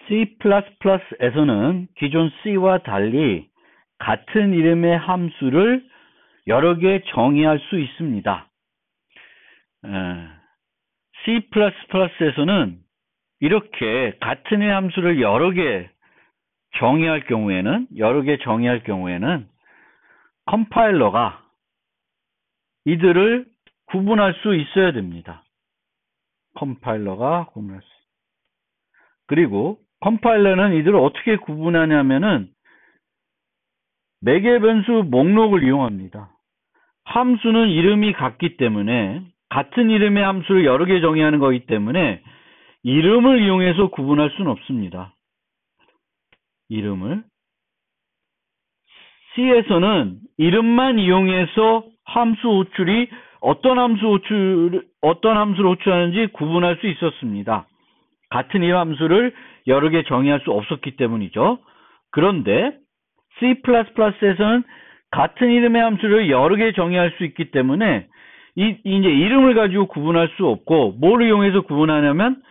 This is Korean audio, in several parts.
C++에서는 기존 C와 달리 같은 이름의 함수를 여러 개 정의할 수 있습니다. C++에서는 이렇게 같은 이름의 함수를 여러 개 정의할 경우에는 컴파일러가 이들을 구분할 수 있어야 됩니다. 그리고 컴파일러는 이들을 어떻게 구분하냐면은 매개 변수 목록을 이용합니다. 함수는 이름이 같기 때문에 같은 이름의 함수를 여러 개 정의하는 거기 때문에 이름을 이용해서 구분할 수는 없습니다. C에서는 이름만 이용해서 함수 호출이 어떤 함수를 호출하는지 구분할 수 있었습니다. 같은 이 함수를 여러 개 정의할 수 없었기 때문이죠. 그런데 C++에서는 같은 이름의 함수를 여러 개 정의할 수 있기 때문에 이제 이름을 가지고 구분할 수 없고 뭘 이용해서 구분하냐면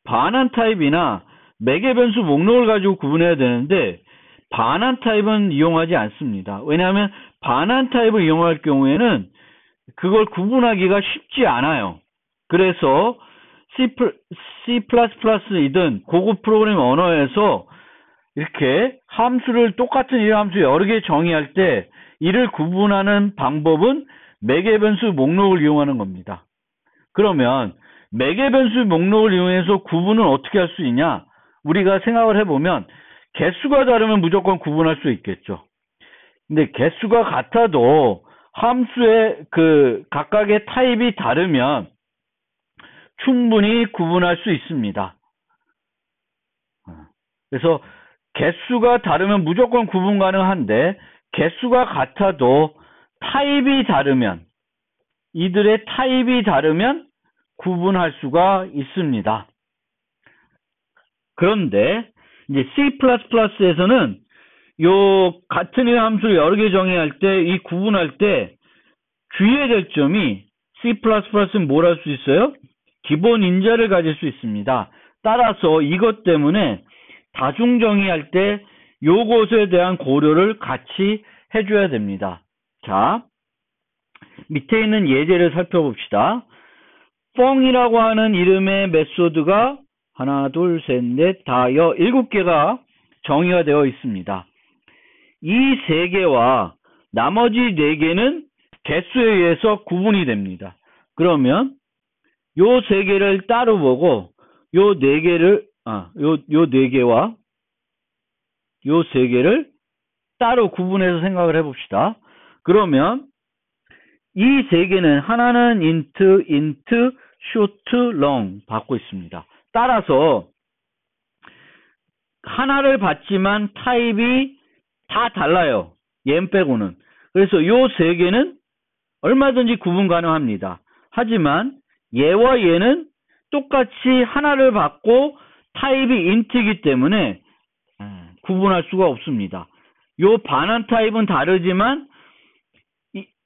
반환 타입이나 매개 변수 목록을 가지고 구분해야 되는데 반환 타입은 이용하지 않습니다. 왜냐하면 반환 타입을 이용할 경우에는 그걸 구분하기가 쉽지 않아요. 그래서 C++이든 고급 프로그래밍 언어에서 이렇게 함수를 똑같은 이름 함수 여러 개 정의할 때 이를 구분하는 방법은 매개 변수 목록을 이용하는 겁니다. 그러면 매개 변수 목록을 이용해서 구분은 어떻게 할 수 있냐? 우리가 생각을 해보면 개수가 다르면 무조건 구분할 수 있겠죠. 근데 개수가 같아도 함수의 각각의 타입이 다르면 충분히 구분할 수 있습니다. 그래서 개수가 다르면 무조건 구분 가능한데 개수가 같아도 타입이 다르면 이들의 타입이 다르면 구분할 수가 있습니다. 그런데 이제 C++에서는 요 같은 이름 함수를 여러 개 정의할 때 이 구분할 때 주의해야 될 점이 C++는 뭘 할 수 있어요? 기본 인자를 가질 수 있습니다. 따라서 이것 때문에 다중 정의할 때 요것에 대한 고려를 같이 해줘야 됩니다. 자, 밑에 있는 예제를 살펴봅시다. 펑이라고 하는 이름의 메소드가 하나, 둘, 셋, 넷, 다, 7개가 정의가 되어 있습니다. 이 3개와 나머지 4개는 개수에 의해서 구분이 됩니다. 그러면 요 3개를 따로 보고 요 4개와 요 3개를 따로 구분해서 생각을 해봅시다. 그러면 이 3개는 하나는 int, short, long 받고 있습니다. 따라서 하나를 받지만 타입이 다 달라요. 얘 빼고는. 그래서 요 3개는 얼마든지 구분 가능합니다. 하지만 얘와 얘는 똑같이 하나를 받고 타입이 int이기 때문에 구분할 수가 없습니다. 요 반환 타입은 다르지만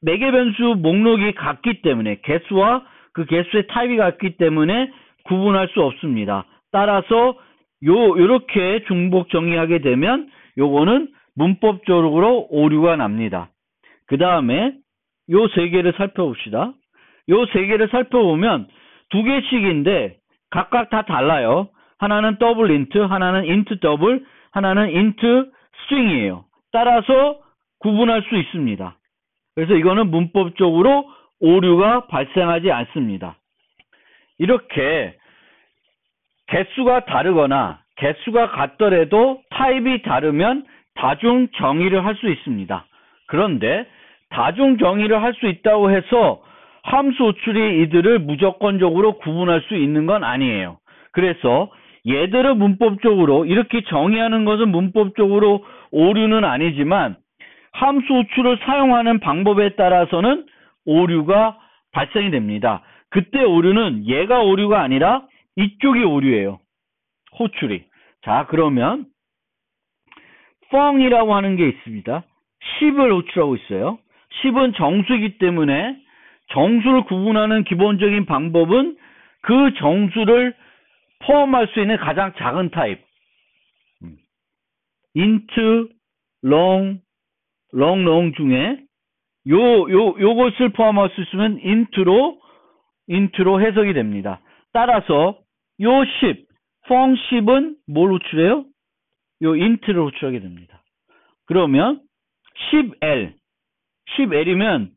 매개 변수 목록이 같기 때문에 개수와 그 개수의 타입이 같기 때문에 구분할 수 없습니다. 따라서 요렇게 중복 정의하게 되면 요거는 문법적으로 오류가 납니다. 그 다음에 요 3개를 살펴봅시다. 요 3개를 살펴보면 2개씩인데 각각 다 달라요. 하나는 더블 인트, 하나는 인트 더블, 하나는 인트 스트링이에요. 따라서 구분할 수 있습니다. 그래서 이거는 문법적으로 오류가 발생하지 않습니다. 이렇게 개수가 다르거나 개수가 같더라도 타입이 다르면 다중 정의를 할 수 있습니다. 그런데 다중 정의를 할 수 있다고 해서 함수 호출이 이들을 무조건적으로 구분할 수 있는 건 아니에요. 그래서 얘들을 문법적으로 이렇게 정의하는 것은 문법적으로 오류는 아니지만 함수 호출을 사용하는 방법에 따라서는 오류가 발생이 됩니다. 그때 오류는 얘가 오류가 아니라 이쪽이 오류예요. 호출이. 자, 그러면 펑이라고 하는 게 있습니다. 10을 호출하고 있어요. 10은 정수이기 때문에 정수를 구분하는 기본적인 방법은 그 정수를 포함할 수 있는 가장 작은 타입. int, long, long 중에 요것을 포함할 수 있으면 int로 해석이 됩니다. 따라서 요 10, 펑 10은 뭘 호출해요? 요 int를 호출하게 됩니다. 그러면 10L이면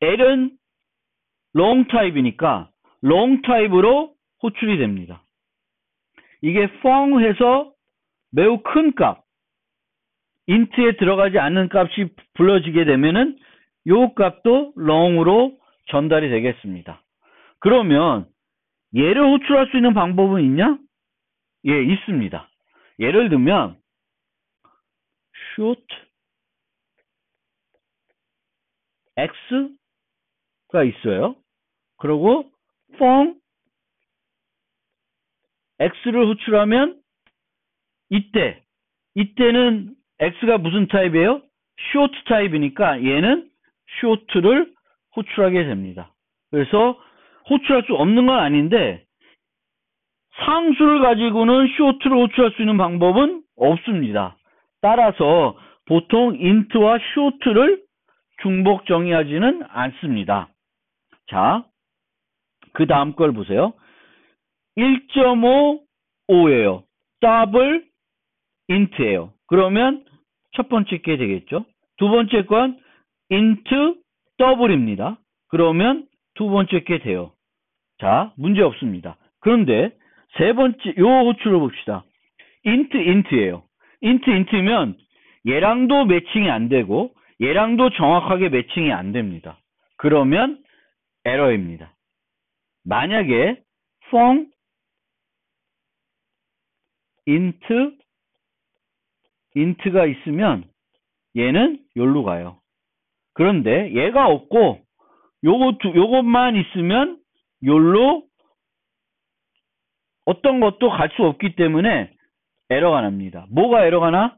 L은 long 타입이니까 long 타입으로 호출이 됩니다. 이게 펑해서 매우 큰 값, int에 들어가지 않는 값이 불러지게 되면은 요 값도 long으로 전달이 되겠습니다. 그러면 얘를 호출할 수 있는 방법은 있냐? 예, 있습니다. 예를 들면 shoot x가 있어요. 그리고 펑 x를 호출하면 이때는 x가 무슨 타입이에요? short 타입이니까 얘는 short를 호출하게 됩니다. 그래서 호출할 수 없는 건 아닌데 상수를 가지고는 short를 호출할 수 있는 방법은 없습니다. 따라서 보통 int와 short를 중복 정의하지는 않습니다. 자, 그 다음 걸 보세요. 1.55예요. 더블 int예요. 그러면 첫 번째 게 되겠죠. 두 번째 건 int 더블입니다. 그러면 두 번째 게 돼요. 자, 문제 없습니다. 그런데 세 번째 요 호출을 봅시다. int예요. int면 얘랑도 매칭이 안 되고 얘랑도 정확하게 매칭이 안 됩니다. 그러면 에러입니다. 만약에 펑 int가 있으면 얘는 여기로 가요. 그런데 얘가 없고 요것만 있으면 여기로 어떤 것도 갈 수 없기 때문에 에러가 납니다. 뭐가 에러가 나?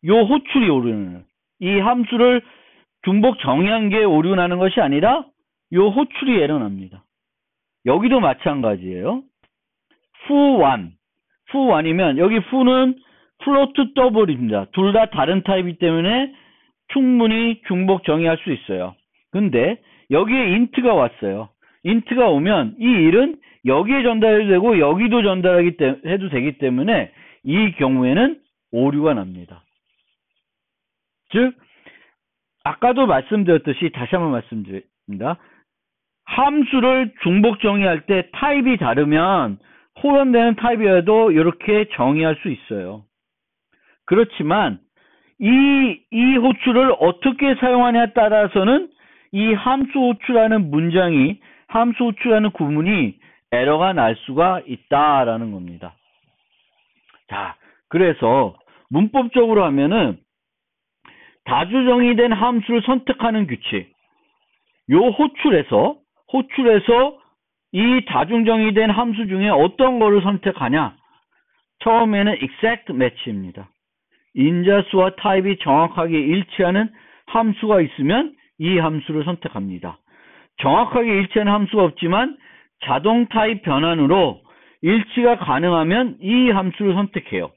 요 호출이 오류는 이 함수를 중복 정의한 게 오류 나는 것이 아니라 요 호출이 에러 납니다. 여기도 마찬가지예요. foo1이면 여기 foo는 플로트 더블입니다. 둘 다 다른 타입이기 때문에 충분히 중복 정의할 수 있어요. 근데 여기에 int가 왔어요. int가 오면 이 일은 여기에 전달해도 되고 여기도 해도 되기 때문에 이 경우에는 오류가 납니다. 즉 아까도 말씀드렸듯이 다시 한번 말씀드립니다. 함수를 중복 정의할 때 타입이 다르면 호전되는 타입이라도 이렇게 정의할 수 있어요. 그렇지만 이 호출을 어떻게 사용하냐에 따라서는 이 함수 호출하는 문장이 함수 호출하는 구문이 에러가 날 수가 있다라는 겁니다. 자, 그래서 문법적으로 하면은 다주정의된 함수를 선택하는 규칙. 요 호출에서 이 다중정의된 함수 중에 어떤 거를 선택하냐? 처음에는 exact match입니다. 인자수와 타입이 정확하게 일치하는 함수가 있으면 이 함수를 선택합니다. 정확하게 일치하는 함수가 없지만 자동 타입 변환으로 일치가 가능하면 이 함수를 선택해요.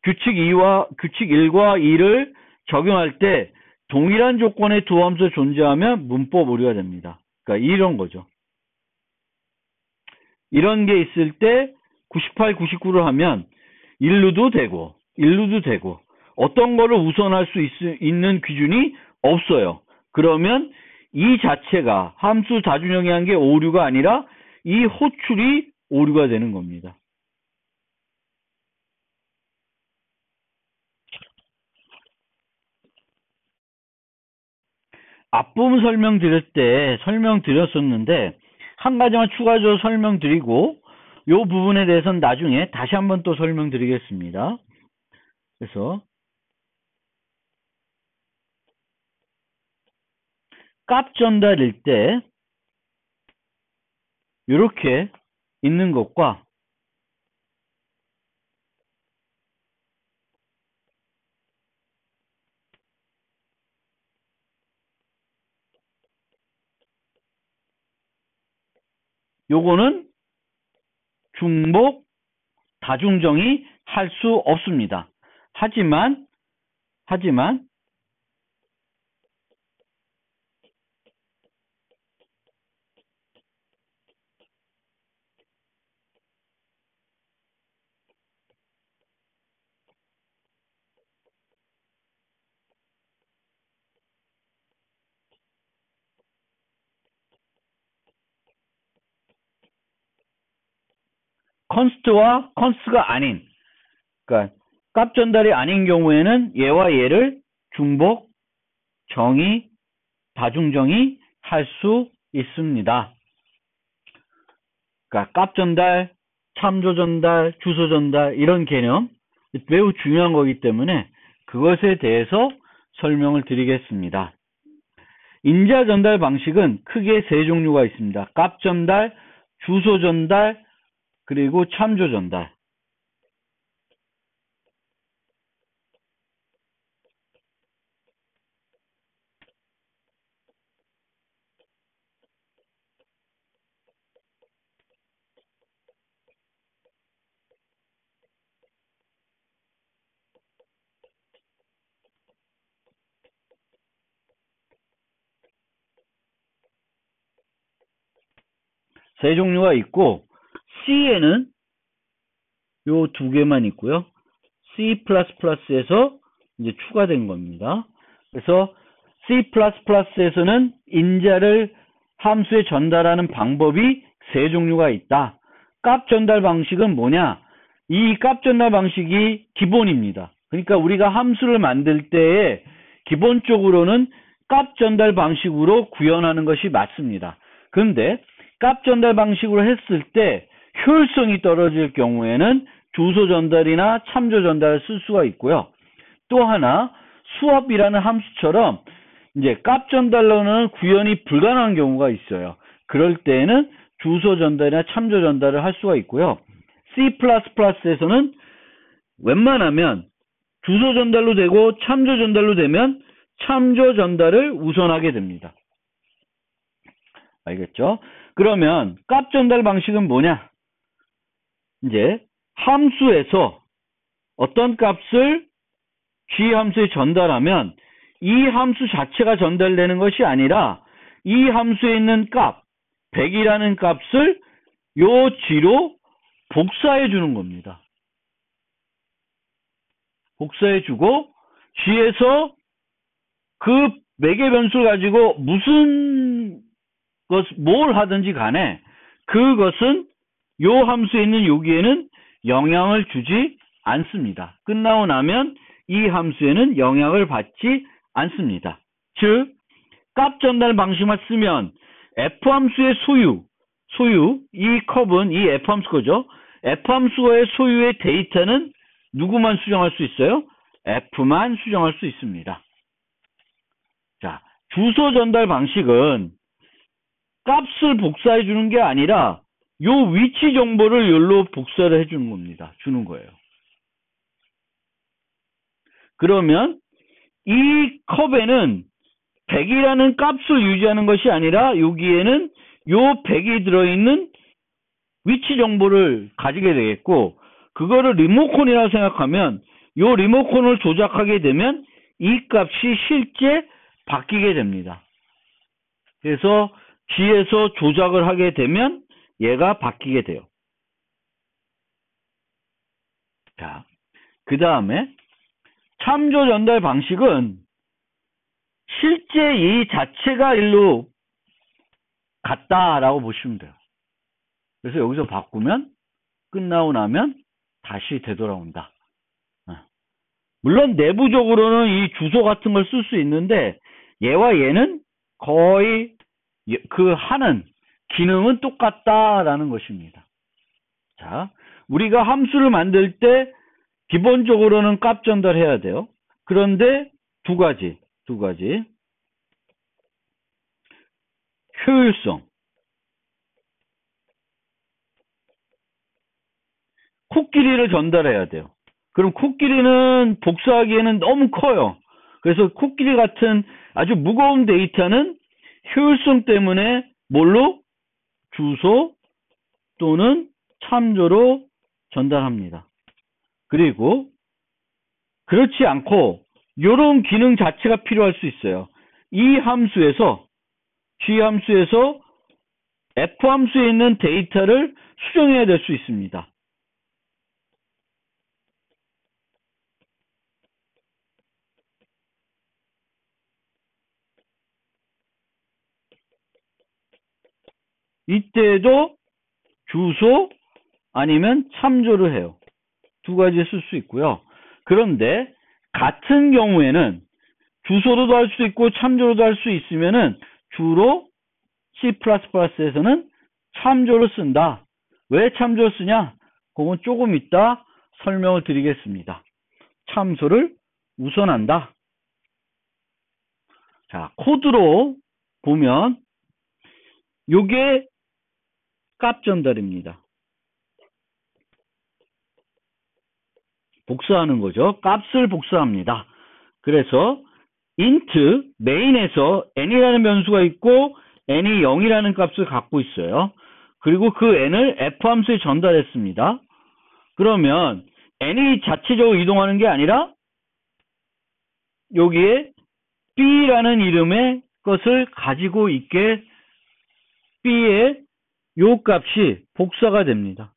규칙 1과 2를 적용할 때 동일한 조건의 두 함수가 존재하면 문법 오류가 됩니다. 그러니까 이런 거죠. 이런 게 있을 때 98, 99를 하면 1루도 되고 어떤 거를 우선할 수 있는 기준이 없어요. 그러면 이 자체가 함수 다준영이한 게 오류가 아니라 이 호출이 오류가 되는 겁니다. 앞부분 설명드렸었는데 한 가지만 추가적으로 설명드리고 이 부분에 대해서는 나중에 다시 한번 또 설명드리겠습니다. 그래서 값 전달일 때 이렇게 있는 것과 요거는 중복 다중정의 할 수 없습니다. 하지만 컨스트와 컨스트가 아닌, 그러니까 값 전달이 아닌 경우에는 얘와 얘를 중복, 정의, 다중정의 할 수 있습니다. 그러니까 값 전달, 참조 전달, 주소 전달 이런 개념 매우 중요한 거기 때문에 그것에 대해서 설명을 드리겠습니다. 인자 전달 방식은 크게 세 종류가 있습니다. 값 전달, 주소 전달, 그리고 참조 전달. 세 종류가 있고 C에는 요 두 개만 있고요. C++에서 이제 추가된 겁니다. 그래서 C++에서는 인자를 함수에 전달하는 방법이 세 종류가 있다. 값 전달 방식은 뭐냐? 이 값 전달 방식이 기본입니다. 그러니까 우리가 함수를 만들 때에 기본적으로는 값 전달 방식으로 구현하는 것이 맞습니다. 그런데 값 전달 방식으로 했을 때 효율성이 떨어질 경우에는 주소 전달이나 참조 전달을 쓸 수가 있고요. 또 하나 수업이라는 함수처럼 이제 값 전달로는 구현이 불가능한 경우가 있어요. 그럴 때에는 주소 전달이나 참조 전달을 할 수가 있고요. C++에서는 웬만하면 주소 전달로 되고 참조 전달로 되면 참조 전달을 우선하게 됩니다. 알겠죠? 그러면 값 전달 방식은 뭐냐? 이제 함수에서 어떤 값을 G 함수에 전달하면 이 함수 자체가 전달되는 것이 아니라 이 함수에 있는 값, 100이라는 값을 요 G로 복사해 주는 겁니다. 복사해 주고 G에서 그 매개 변수를 가지고 뭘 하든지 간에 그것은 요 함수에 있는 여기에는 영향을 주지 않습니다. 끝나고 나면 이 함수에는 영향을 받지 않습니다. 즉, 값 전달 방식만 쓰면 F 함수의 소유, 이 컵은 이 F 함수 거죠. F 함수의 소유의 데이터는 누구만 수정할 수 있어요? F만 수정할 수 있습니다. 자, 주소 전달 방식은 값을 복사해 주는 게 아니라 요 위치 정보를 여기로 복사를 해 주는 겁니다. 주는 거예요. 그러면 이 컵에는 100이라는 값을 유지하는 것이 아니라 여기에는 요 100이 들어있는 위치 정보를 가지게 되겠고, 그거를 리모컨이라고 생각하면 요 리모컨을 조작하게 되면 이 값이 실제 바뀌게 됩니다. 그래서 G에서 조작을 하게 되면 얘가 바뀌게 돼요. 자, 그 다음에 참조 전달 방식은 실제 이 자체가 일로 같다라고 보시면 돼요. 그래서 여기서 바꾸면 끝나고 나면 다시 되돌아온다. 물론 내부적으로는 이 주소 같은 걸 쓸 수 있는데 얘와 얘는 거의 그 하는 기능은 똑같다라는 것입니다. 자, 우리가 함수를 만들 때 기본적으로는 값 전달해야 돼요. 그런데 두 가지. 효율성. 코끼리를 전달해야 돼요. 그럼 코끼리는 복사하기에는 너무 커요. 그래서 코끼리 같은 아주 무거운 데이터는 효율성 때문에 뭘로? 주소 또는 참조로 전달합니다. 그리고 그렇지 않고 이런 기능 자체가 필요할 수 있어요. 이 함수에서 G 함수에서 F 함수에 있는 데이터를 수정해야 될 수 있습니다. 이때도 주소 아니면 참조를 해요. 두 가지 쓸 수 있고요. 그런데 같은 경우에는 주소로도 할 수 있고 참조로도 할 수 있으면은 주로 C++에서는 참조를 쓴다. 왜 참조를 쓰냐? 그건 조금 이따 설명을 드리겠습니다. 참조를 우선한다. 자, 코드로 보면 요게 값 전달입니다. 복사하는 거죠. 값을 복사합니다. 그래서 int main에서 n이라는 변수가 있고 n이 0이라는 값을 갖고 있어요. 그리고 그 n을 f 함수에 전달했습니다. 그러면 n이 자체적으로 이동하는 게 아니라 여기에 b라는 이름의 것을 가지고 있게 b의 요 값이 복사가 됩니다.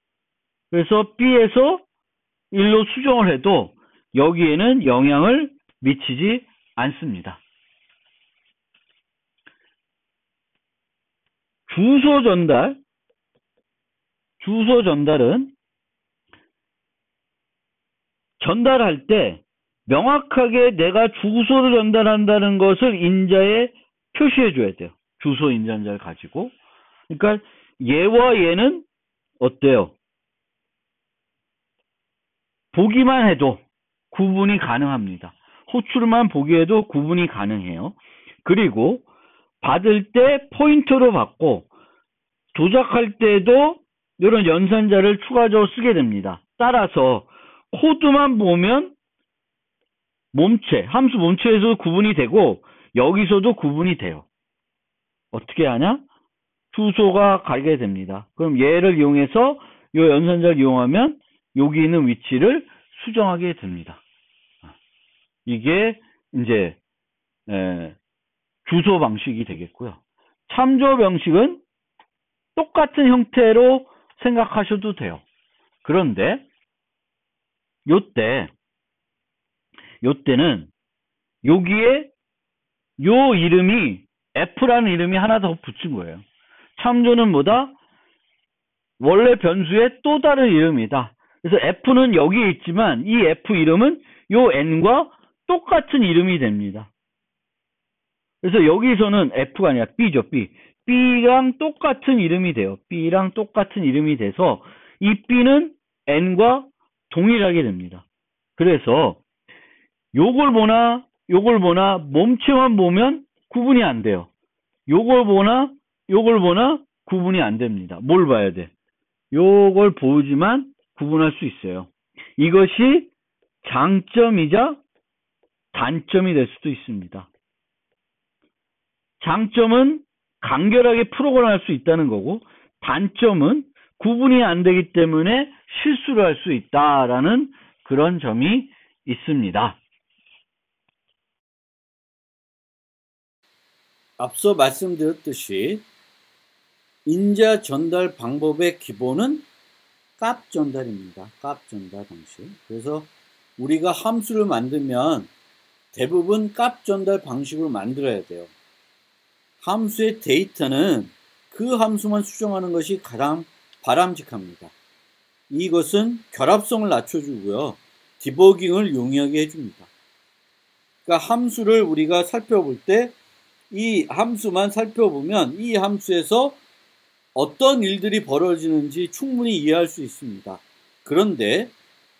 그래서 b에서 1로 수정을 해도 여기에는 영향을 미치지 않습니다. 주소 전달은 전달할 때 명확하게 내가 주소를 전달한다는 것을 인자에 표시해 줘야 돼요. 주소 인자를 가지고. 그러니까 얘와 얘는 어때요? 보기만 해도 구분이 가능합니다. 호출만 보기에도 구분이 가능해요. 그리고 받을 때 포인터로 받고 조작할 때도 이런 연산자를 추가적으로 쓰게 됩니다. 따라서 코드만 보면 함수 몸체에서도 구분이 되고 여기서도 구분이 돼요. 어떻게 하냐? 주소가 가게 됩니다. 그럼 얘를 이용해서 이 연산자를 이용하면 여기 있는 위치를 수정하게 됩니다. 이게 이제 주소 방식이 되겠고요. 참조 방식은 똑같은 형태로 생각하셔도 돼요. 그런데 요때는 여기에 요 이름이 F라는 이름이 하나 더 붙인 거예요. 참조는 뭐다? 원래 변수의 또 다른 이름이다. 그래서 F는 여기에 있지만 이 F 이름은 요 N과 똑같은 이름이 됩니다. 그래서 여기서는 F가 아니라 B죠. B랑 똑같은 이름이 돼요. B랑 똑같은 이름이 돼서 이 B는 N과 동일하게 됩니다. 그래서 요걸 보나 몸체만 보면 구분이 안 돼요. 요걸 보나 구분이 안 됩니다. 뭘 봐야 돼? 요걸 보지만 구분할 수 있어요. 이것이 장점이자 단점이 될 수도 있습니다. 장점은 간결하게 프로그램할 수 있다는 거고, 단점은 구분이 안 되기 때문에 실수를 할 수 있다라는 그런 점이 있습니다. 앞서 말씀드렸듯이 인자 전달 방법의 기본은 값 전달입니다. 값 전달 방식. 그래서 우리가 함수를 만들면 대부분 값 전달 방식으로 만들어야 돼요. 함수의 데이터는 그 함수만 수정하는 것이 가장 바람직합니다. 이것은 결합성을 낮춰주고요. 디버깅을 용이하게 해줍니다. 그러니까 함수를 우리가 살펴볼 때 이 함수만 살펴보면 이 함수에서 어떤 일들이 벌어지는지 충분히 이해할 수 있습니다. 그런데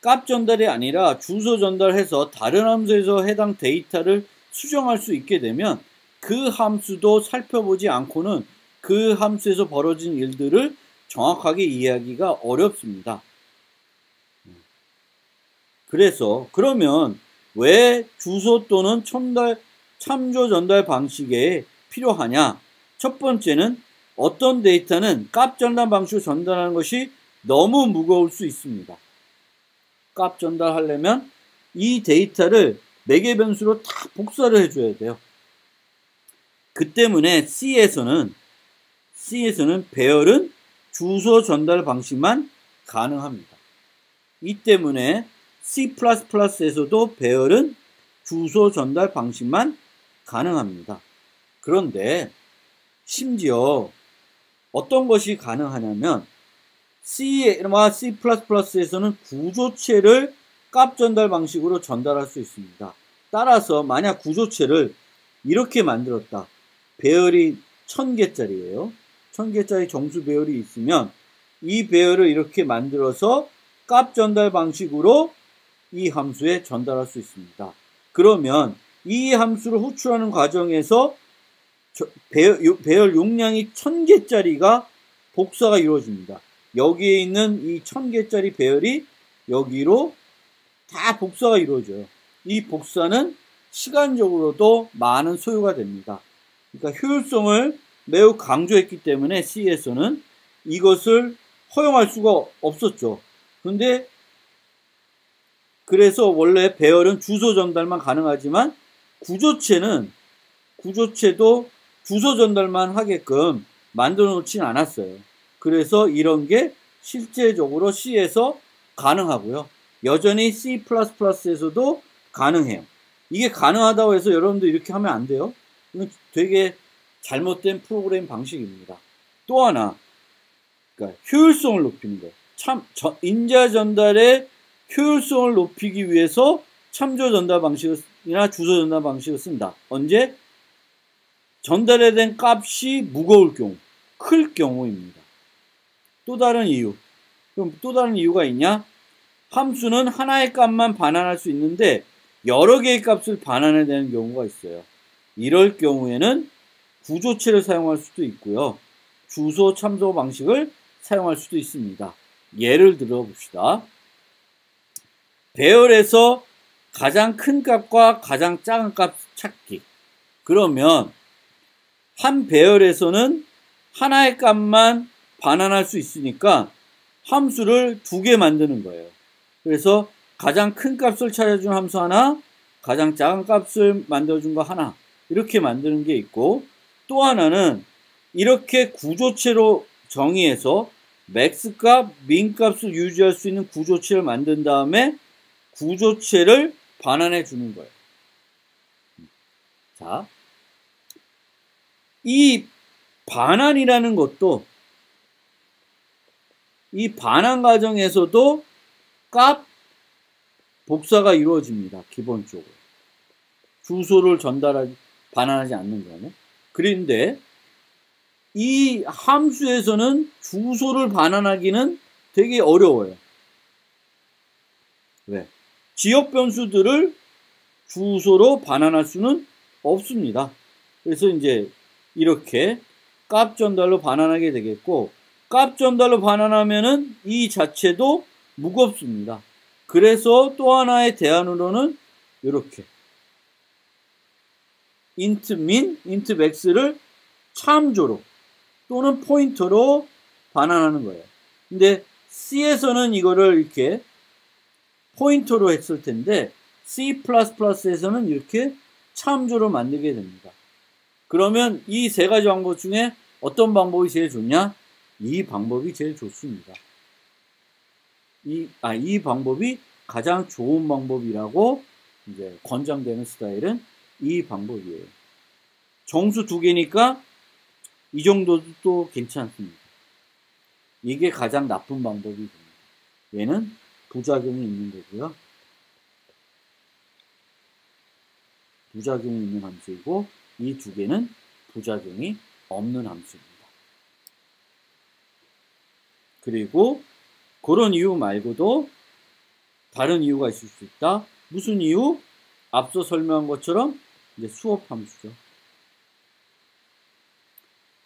값 전달이 아니라 주소 전달해서 다른 함수에서 해당 데이터를 수정할 수 있게 되면 그 함수도 살펴보지 않고는 그 함수에서 벌어진 일들을 정확하게 이해하기가 어렵습니다. 그래서 그러면 왜 주소 또는 참조 전달 방식에 필요하냐? 첫 번째는 어떤 데이터는 값 전달 방식으로 전달하는 것이 너무 무거울 수 있습니다. 값 전달하려면 이 데이터를 매개 변수로 다 복사를 해줘야 돼요. 그 때문에 C에서는 배열은 주소 전달 방식만 가능합니다. 이 때문에 C++에서도 배열은 주소 전달 방식만 가능합니다. 그런데 심지어 어떤 것이 가능하냐면 C와 C++에서는 구조체를 값 전달 방식으로 전달할 수 있습니다. 따라서 만약 구조체를 이렇게 만들었다. 배열이 1000개짜리예요. 1000개짜리 정수 배열이 있으면 이 배열을 이렇게 만들어서 값 전달 방식으로 이 함수에 전달할 수 있습니다. 그러면 이 함수를 호출하는 과정에서 배열 용량이 1000개짜리가 복사가 이루어집니다. 여기에 있는 이 1000개짜리 배열이 여기로 다 복사가 이루어져요. 이 복사는 시간적으로도 많은 소요가 됩니다. 그러니까 효율성을 매우 강조했기 때문에 C에서는 이것을 허용할 수가 없었죠. 근데 그래서 원래 배열은 주소 전달만 가능하지만 구조체도 주소 전달만 하게끔 만들어 놓진 않았어요. 그래서 이런 게 실제적으로 C에서 가능하고요. 여전히 C++에서도 가능해요. 이게 가능하다고 해서 여러분들 이렇게 하면 안 돼요. 이건 되게 잘못된 프로그램 방식입니다. 또 하나, 그러니까 효율성을 높이는 거예요. 인자 전달의 효율성을 높이기 위해서 참조 전달 방식이나 주소 전달 방식을 쓴다. 언제? 전달된 값이 무거울 경우, 클 경우입니다. 또 다른 이유. 그럼 또 다른 이유가 있냐? 함수는 하나의 값만 반환할 수 있는데 여러 개의 값을 반환해야 되는 경우가 있어요. 이럴 경우에는 구조체를 사용할 수도 있고요. 주소 참조 방식을 사용할 수도 있습니다. 예를 들어 봅시다. 배열에서 가장 큰 값과 가장 작은 값 찾기. 그러면 한 배열에서는 하나의 값만 반환할 수 있으니까 함수를 2개 만드는 거예요. 그래서 가장 큰 값을 찾아준 함수 하나, 가장 작은 값을 만들어준 거 하나, 이렇게 만드는 게 있고, 또 하나는 이렇게 구조체로 정의해서 맥스 값, 민 값을 유지할 수 있는 구조체를 만든 다음에 구조체를 반환해 주는 거예요. 자, 이 반환이라는 것도 이 반환 과정에서도 값 복사가 이루어집니다. 기본적으로. 주소를 반환하지 않는 경우. 그런데 이 함수에서는 주소를 반환하기는 되게 어려워요. 왜? 지역 변수들을 주소로 반환할 수는 없습니다. 그래서 이제 이렇게 값 전달로 반환하게 되겠고, 값 전달로 반환하면은 이 자체도 무겁습니다. 그래서 또 하나의 대안으로는 이렇게 int min, int max를 참조로 또는 포인터로 반환하는 거예요. 근데 C에서는 이거를 이렇게 포인터로 했을 텐데 C++에서는 이렇게 참조로 만들게 됩니다. 그러면 이 세 가지 방법 중에 어떤 방법이 제일 좋냐? 이 방법이 제일 좋습니다. 이 방법이 가장 좋은 방법이라고 이제 권장되는 스타일은 이 방법이에요. 정수 2개니까 이 정도도 또 괜찮습니다. 이게 가장 나쁜 방법이 됩니다. 얘는 부작용이 있는 거고요. 부작용이 있는 함수이고 이 2개는 부작용이 없는 함수입니다. 그리고 그런 이유 말고도 다른 이유가 있을 수 있다. 무슨 이유? 앞서 설명한 것처럼 이제 수업 함수죠.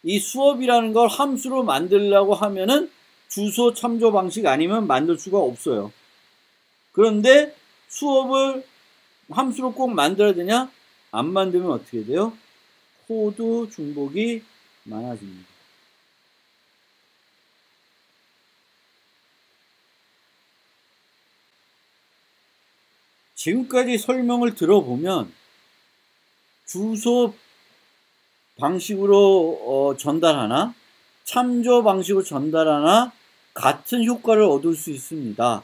이 수업이라는 걸 함수로 만들려고 하면은 주소 참조 방식 아니면 만들 수가 없어요. 그런데 수업을 함수로 꼭 만들어야 되냐? 안 만들면 어떻게 돼요? 코드 중복이 많아집니다. 지금까지 설명을 들어보면 주소 방식으로 전달하나 참조 방식으로 전달하나 같은 효과를 얻을 수 있습니다.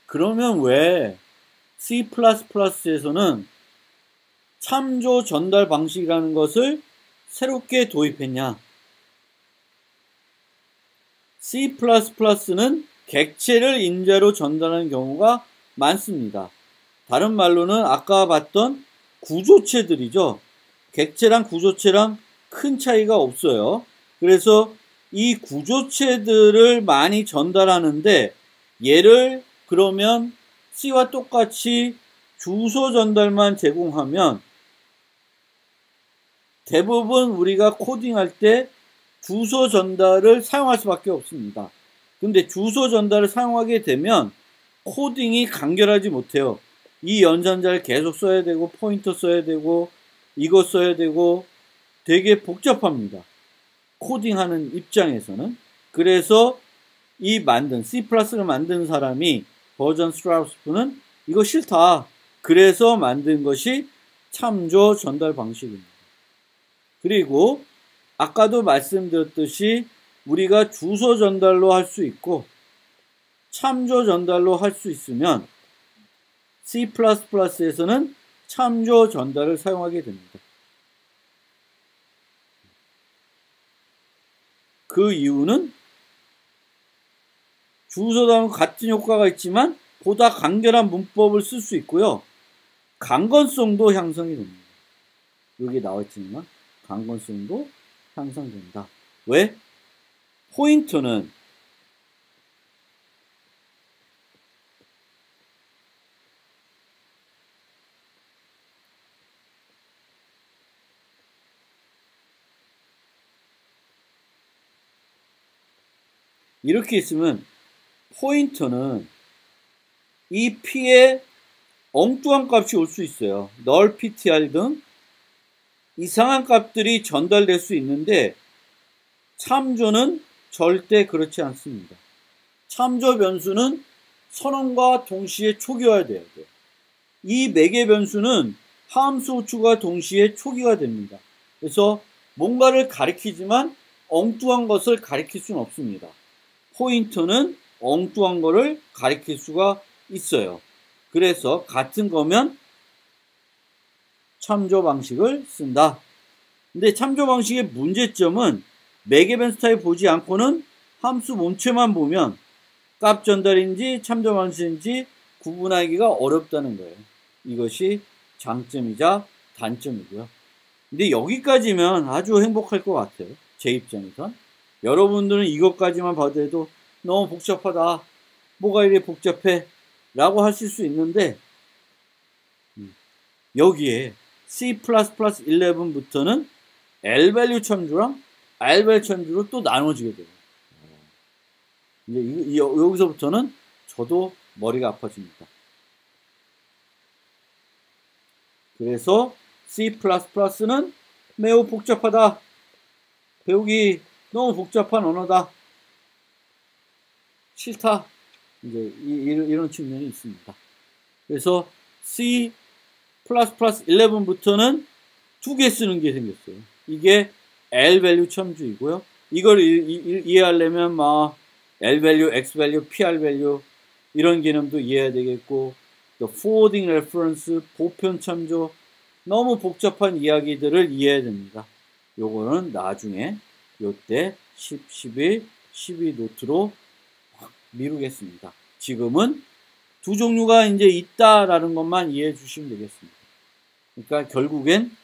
그러면 왜 C++에서는 참조 전달 방식이라는 것을 새롭게 도입했냐? C++는 객체를 인자로 전달하는 경우가 많습니다. 다른 말로는 아까 봤던 구조체들이죠. 객체랑 구조체랑 큰 차이가 없어요. 그래서 이 구조체들을 많이 전달하는데 얘를 그러면 C와 똑같이 주소 전달만 제공하면 대부분 우리가 코딩할 때 주소 전달을 사용할 수밖에 없습니다. 근데 주소 전달을 사용하게 되면 코딩이 간결하지 못해요. 이 연산자를 계속 써야 되고 포인터 써야 되고 이거 써야 되고 되게 복잡합니다. 코딩하는 입장에서는. 그래서 이 만든 C++를 만든 사람이 버전 스트라우스는 이거 싫다. 그래서 만든 것이 참조 전달 방식입니다. 그리고 아까도 말씀드렸듯이 우리가 주소 전달로 할 수 있고 참조 전달로 할 수 있으면 C++에서는 참조 전달을 사용하게 됩니다. 그 이유는 주소당과 같은 효과가 있지만 보다 간결한 문법을 쓸 수 있고요. 강건성도 향상이 됩니다. 여기 나와 있지만 강건성도 향상된다. 왜? 포인터는 이렇게 있으면 포인터는 이 P에 엉뚱한 값이 올 수 있어요. null, ptr 등 이상한 값들이 전달될 수 있는데 참조는 절대 그렇지 않습니다. 참조 변수는 선언과 동시에 초기화돼야 돼요. 이 매개 변수는 함수 호출과 동시에 초기화 됩니다. 그래서 뭔가를 가리키지만 엉뚱한 것을 가리킬 수는 없습니다. 포인터는 엉뚱한 거를 가리킬 수가 있어요. 그래서 같은 거면 참조 방식을 쓴다. 근데 참조 방식의 문제점은 매개 변수 타입 보지 않고는 함수 몸체만 보면 값 전달인지 참조 방식인지 구분하기가 어렵다는 거예요. 이것이 장점이자 단점이고요. 근데 여기까지면 아주 행복할 것 같아요. 제 입장에선. 여러분들은 이것까지만 봐도 너무 복잡하다. 뭐가 이래 복잡해? 라고 하실 수 있는데 여기에 C++11부터는 L-value 참조랑 R-value 참조로 또 나눠지게 돼요. 이제 여기서부터는 저도 머리가 아파집니다. 그래서 C++는 매우 복잡하다. 배우기 너무 복잡한 언어다. 싫다. 이제 이런 측면이 있습니다. 그래서 C++11부터는 두 개 쓰는 게 생겼어요. 이게 L-value 참조이고요. 이걸 이해하려면 L-value, X-value, PR-value 이런 개념도 이해해야 되겠고 또 forwarding reference, 보편 참조 너무 복잡한 이야기들을 이해해야 됩니다. 요거는 나중에 요때 10, 11, 12 노트로 미루겠습니다. 지금은 두 종류가 이제 있다라는 것만 이해해 주시면 되겠습니다. 그러니까 결국엔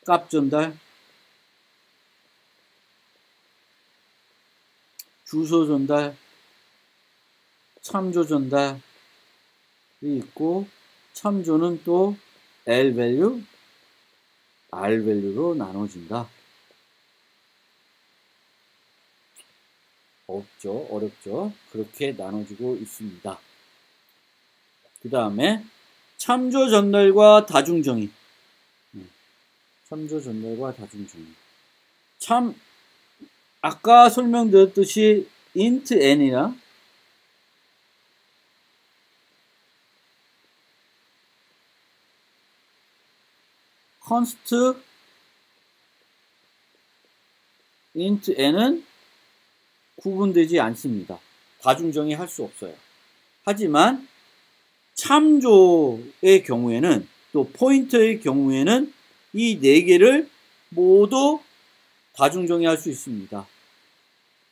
값 전달, 주소 전달, 참조 전달이 있고 참조는 또 L-value, R-value로 나눠진다. 어렵죠. 그렇게 나눠지고 있습니다. 그 다음에 참조 전달과 다중정의. 참조 전달과 다중정의. 아까 설명드렸듯이 int n이나 const int n은 구분되지 않습니다. 다중정의 할 수 없어요. 하지만 참조의 경우에는 또 포인터의 경우에는 이 네 개를 모두 다중정의 할 수 있습니다.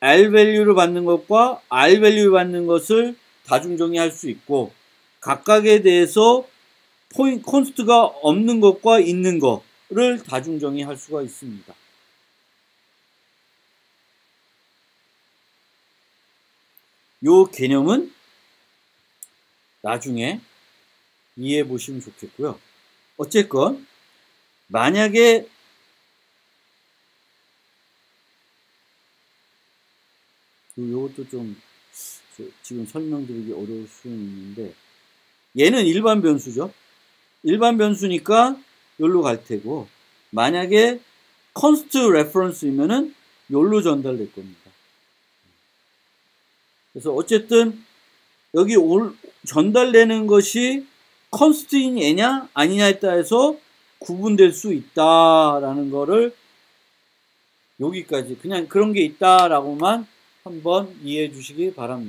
R 밸류를 받는 것과 R 밸류를 받는 것을 다중정의 할 수 있고 각각에 대해서 콘스트가 없는 것과 있는 것을 다중정의 할 수가 있습니다. 요 개념은 나중에 이해해 보시면 좋겠고요. 어쨌건 만약에 요것도 좀 지금 설명드리기 어려울 수는 있는데 얘는 일반 변수죠. 일반 변수니까 여기로 갈 테고 만약에 const reference이면은 여기로 전달될 겁니다. 그래서 어쨌든 여기 전달되는 것이 const인 애냐 아니냐에 따라서 구분될 수 있다라는 거를 여기까지 그냥 그런 게 있다라고만 한번 이해해 주시기 바랍니다.